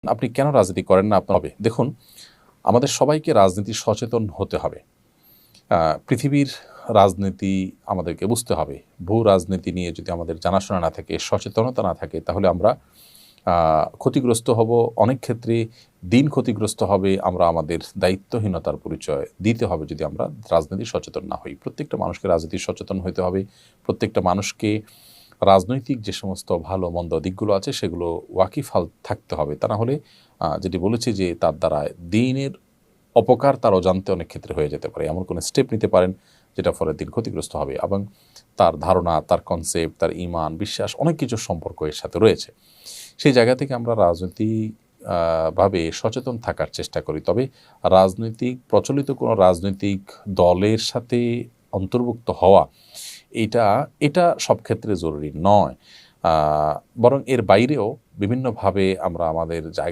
আপনি কেন রাজনীতি করেন না আপনার হবে? দেখুন, আমাদের সবাইকে রাজনীতি সচেতন হতে হবে। পৃথিবীর রাজনীতি আমাদেরকে বুঝতে হবে। ভূ রাজনীতি নিয়ে যদি আমাদের জানাশোনা না থাকে, সচেতনতা না থাকে, তাহলে আমরা ক্ষতিগ্রস্ত হব। অনেক ক্ষেত্রে দিন ক্ষতিগ্রস্ত হবে। আমরা আমাদের দায়িত্বহীনতার পরিচয় দিতে হবে যদি আমরা রাজনীতি সচেতন না হই। প্রত্যেকটা মানুষকে রাজনীতি সচেতন হইতে হবে। প্রত্যেকটা মানুষকে রাজনৈতিক যে সমস্ত ভালো মন্দ দিকগুলো আছে সেগুলো ওয়াকিবহাল থাকতে হবে। তা না হলে যেটি বলেছি যে তার দ্বারা দিনের অপকার তার অজান্তে অনেক ক্ষেত্রে হয়ে যেতে পারে। এমন কোনো স্টেপ নিতে পারেন যেটা ফলে দিন ক্ষতিগ্রস্ত হবে এবং তার ধারণা, তার কনসেপ্ট, তার ঈমান, বিশ্বাস অনেক কিছুর সম্পর্ক এর সাথে রয়েছে। সেই জায়গা থেকে আমরা ভাবে সচেতন থাকার চেষ্টা করি। তবে প্রচলিত কোনো রাজনৈতিক দলের সাথে অন্তর্ভুক্ত হওয়া এটা এটা সব ক্ষেত্রে জরুরি নয়। আ বরং এর বাইরেও বিভিন্নভাবে আমরা আমাদের